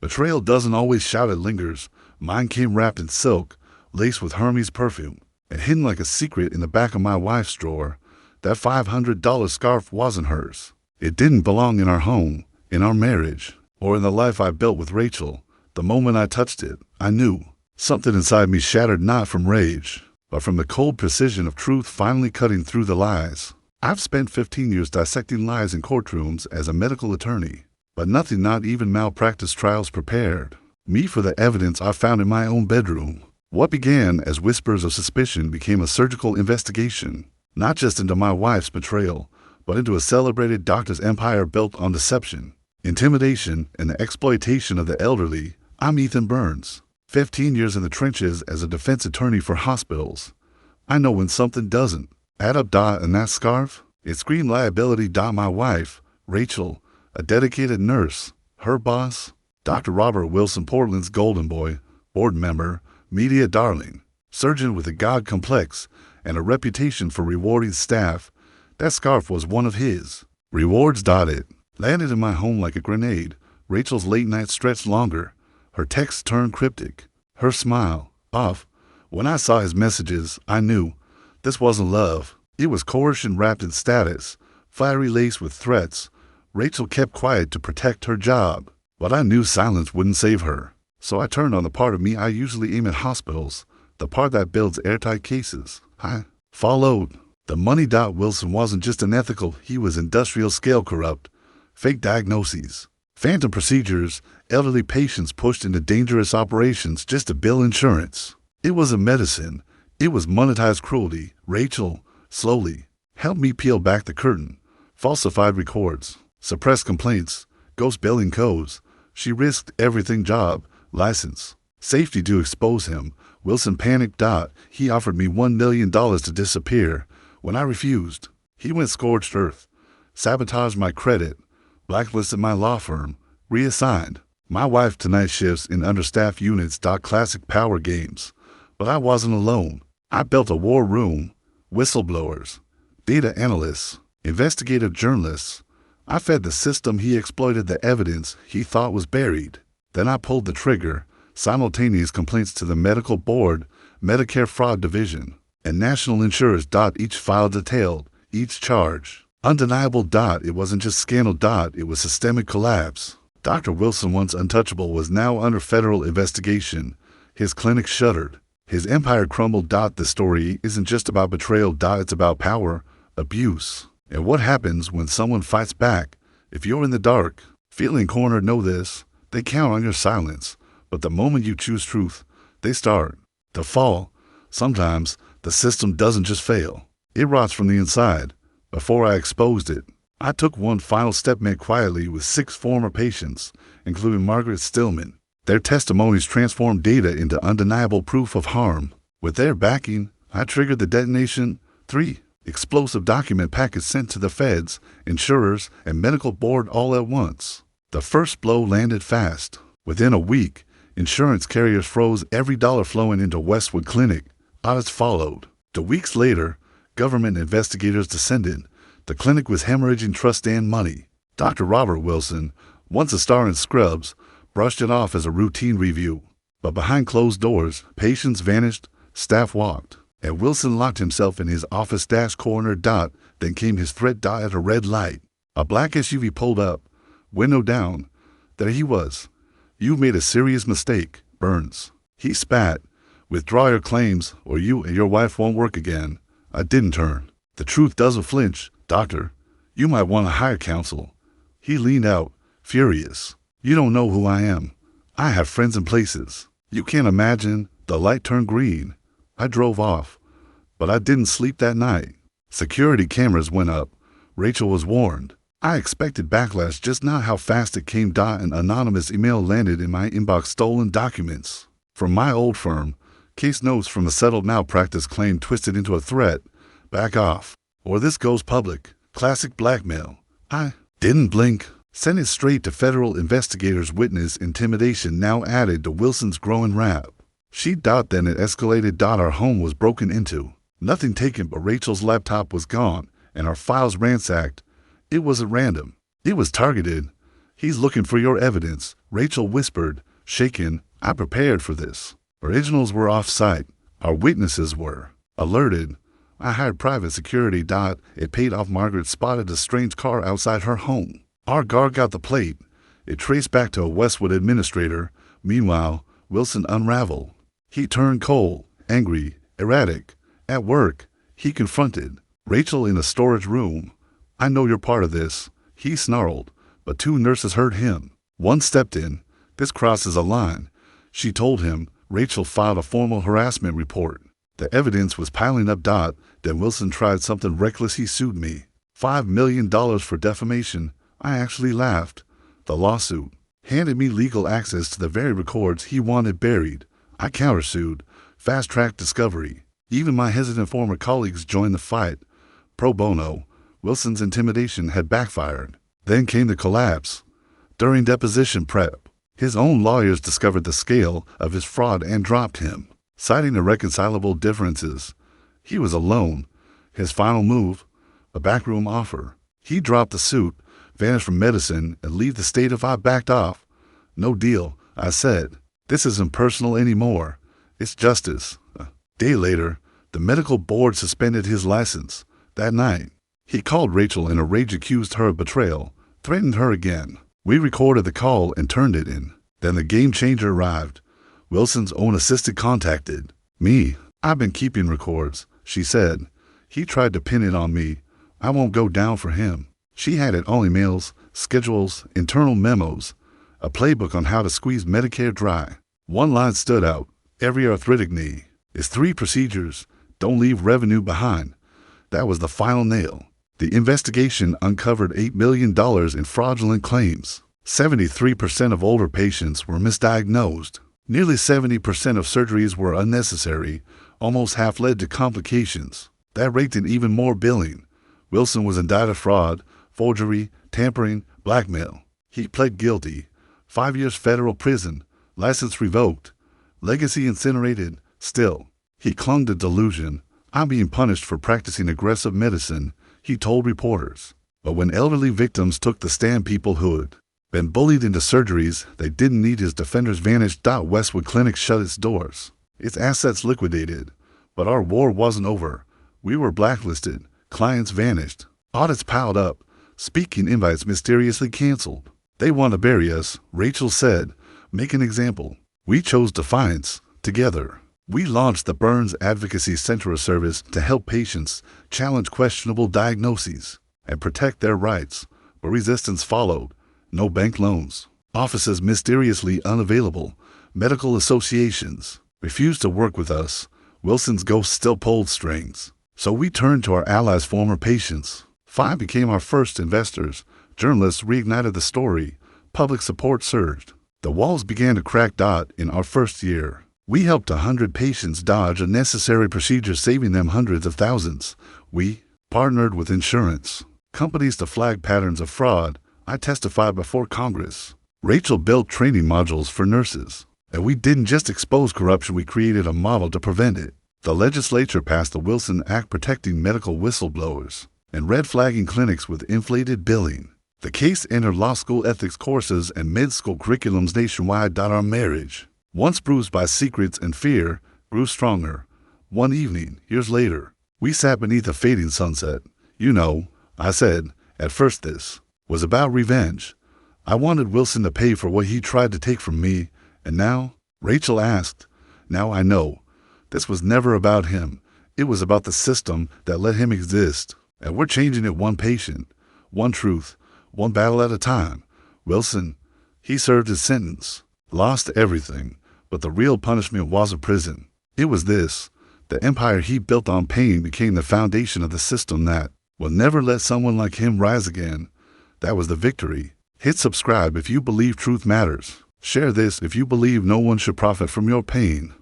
Betrayal doesn't always shout, it lingers. Mine came wrapped in silk, laced with Hermes perfume, and hidden like a secret in the back of my wife's drawer. That $500 scarf wasn't hers. It didn't belong in our home, in our marriage, or in the life I built with Rachel. The moment I touched it, I knew. Something inside me shattered, not from rage, but from the cold precision of truth finally cutting through the lies. I've spent 15 years dissecting lies in courtrooms as a medical attorney, but nothing, not even malpractice trials, prepared me for the evidence I found in my own bedroom. What began as whispers of suspicion became a surgical investigation, not just into my wife's betrayal, but into a celebrated doctor's empire built on deception, intimidation, and the exploitation of the elderly. I'm Ethan Burns, 15 years in the trenches as a defense attorney for hospitals. I know when something doesn't add up. And that scarf, it screamed liability. My wife, Rachel, a dedicated nurse, her boss, Dr. Robert Wilson, Portland's golden boy, board member, media darling, surgeon with a God complex and a reputation for rewarding staff. That scarf was one of his rewards. It landed in my home like a grenade. Rachel's late nights stretched longer. Her texts turned cryptic. Her smile off. When I saw his messages, I knew this wasn't love. It was coercion wrapped in status, fiery laced with threats. Rachel kept quiet to protect her job, but I knew silence wouldn't save her. So I turned on the part of me I usually aim at hospitals, the part that builds airtight cases. I followed the money. Wilson wasn't just unethical, he was industrial scale corrupt. Fake diagnoses, phantom procedures, elderly patients pushed into dangerous operations just to bill insurance. It was a medicine. It was monetized cruelty. Rachel, slowly, helped me peel back the curtain. Falsified records, suppressed complaints, ghost billing codes. She risked everything: job, license, safety to expose him. Wilson panicked. He offered me $1 million to disappear. When I refused, he went scorched earth, sabotaged my credit, blacklisted my law firm, reassigned my wife to night shifts in understaffed units. Classic power games. But I wasn't alone. I built a war room, whistleblowers, data analysts, investigative journalists. I fed the system. He exploited the evidence he thought was buried. Then I pulled the trigger. Simultaneous complaints to the medical board, Medicare fraud division, and national insurers. Each file detailed, each charge undeniable. It wasn't just scandal. It was systemic collapse. Dr. Wilson, once untouchable, was now under federal investigation. His clinic shuttered. His empire crumbled. The story isn't just about betrayal. It's about power, abuse, and what happens when someone fights back. If you're in the dark, feeling cornered, know this: they count on your silence. But the moment you choose truth, they start to fall. Sometimes the system doesn't just fail, it rots from the inside. Before I exposed it, I took one final step, met quietly with 6 former patients, including Margaret Stillman. Their testimonies transformed data into undeniable proof of harm. With their backing, I triggered the detonation. 3 explosive document packets sent to the feds, insurers, and medical board all at once. The first blow landed fast. Within a week, insurance carriers froze every dollar flowing into Westwood Clinic. Audits followed. 2 weeks later, government investigators descended. The clinic was hemorrhaging trust and money. Dr. Robert Wilson, once a star in Scrubs, brushed it off as a routine review. But behind closed doors, patients vanished, staff walked, and Wilson locked himself in his office corner. Then came his threat. At a red light, a black SUV pulled up, window down. There he was. "You've made a serious mistake, Burns." He spat. "Withdraw your claims, or you and your wife won't work again." I didn't turn. "The truth doesn't flinch, doctor. You might want to hire counsel." He leaned out, furious. "You don't know who I am. I have friends in places you can't imagine." The light turned green. I drove off, but I didn't sleep that night. Security cameras went up. Rachel was warned. I expected backlash, just not how fast it came. An anonymous email landed in my inbox: stolen documents from my old firm, case notes from a settled malpractice claim twisted into a threat. "Back off, or this goes public." Classic blackmail. I didn't blink. Sent it straight to federal investigators. Witness intimidation now added to Wilson's growing rap. Then it escalated. Our home was broken into. Nothing taken, but Rachel's laptop was gone, and our files ransacked. It wasn't random. It was targeted. "He's looking for your evidence," Rachel whispered, shaken. I prepared for this. Originals were off-site. Our witnesses were alerted. I hired private security. It paid off. Margaret spotted a strange car outside her home. Our guard got the plate. It traced back to a Westwood administrator. Meanwhile, Wilson unraveled. He turned cold, angry, erratic. At work, he confronted Rachel in a storage room. I know you're part of this, he snarled, but 2 nurses heard him. One stepped in. This crosses a line, she told him. Rachel filed a formal harassment report. The evidence was piling up. Then Wilson tried something reckless. He sued me. $5 million for defamation. I actually laughed. The lawsuit handed me legal access to the very records he wanted buried. I countersued. Fast-track discovery. Even my hesitant former colleagues joined the fight. Pro bono. Wilson's intimidation had backfired. Then came the collapse. During deposition prep, his own lawyers discovered the scale of his fraud and dropped him, citing irreconcilable differences. He was alone. His final move, a backroom offer. He dropped the suit, vanished from medicine, and leave the state. If I backed off, no deal, I said. This isn't personal anymore. It's justice. A day later, the medical board suspended his license. That night, he called Rachel in a rage, accused her of betrayal, threatened her again. We recorded the call and turned it in. Then the game changer arrived. Wilson's own assistant contacted me. I've been keeping records, she said. He tried to pin it on me. I won't go down for him. She had it all: emails, schedules, internal memos, a playbook on how to squeeze Medicare dry. One line stood out. Every arthritic knee is 3 procedures. Don't leave revenue behind. That was the final nail. The investigation uncovered $8 million in fraudulent claims. 73% of older patients were misdiagnosed. Nearly 70% of surgeries were unnecessary. Almost half led to complications. That raked in even more billing. Wilson was indicted of fraud, forgery, tampering, blackmail. He pled guilty. 5 years federal prison, license revoked, legacy incinerated. Still, he clung to delusion. I'm being punished for practicing aggressive medicine, he told reporters. But when elderly victims took the stand, people who'd been bullied into surgeries they didn't need, his defenders vanished. Westwood Clinic shut its doors, its assets liquidated. But our war wasn't over. We were blacklisted, clients vanished, audits piled up, speaking invites mysteriously canceled. They want to bury us, Rachel said. Make an example. We chose defiance. Together, we launched the Burns Advocacy Center, a service to help patients challenge questionable diagnoses and protect their rights. But resistance followed. No bank loans. Offices mysteriously unavailable. Medical associations refused to work with us. Wilson's ghost still pulled strings. So we turned to our allies, former patients. 5 became our first investors. Journalists reignited the story. Public support surged. The walls began to crack. In our first year, we helped 100 patients dodge unnecessary procedures, saving them hundreds of thousands. We partnered with insurance companies to flag patterns of fraud. I testified before Congress. Rachel built training modules for nurses. And we didn't just expose corruption, we created a model to prevent it. The legislature passed the Wilson Act protecting medical whistleblowers and red flagging clinics with inflated billing. The case entered law school ethics courses and med school curriculums nationwide. Our marriage, once bruised by secrets and fear, grew stronger. One evening, years later, we sat beneath a fading sunset. You know, I said, at first this was about revenge. I wanted Wilson to pay for what he tried to take from me. And now, Rachel asked, now I know. This was never about him. It was about the system that let him exist. And we're changing it one patient, one truth, one battle at a time. Wilson, he served his sentence, lost everything, but the real punishment wasn't prison. It was this. The empire he built on pain became the foundation of the system that will never let someone like him rise again. That was the victory. Hit subscribe if you believe truth matters. Share this if you believe no one should profit from your pain.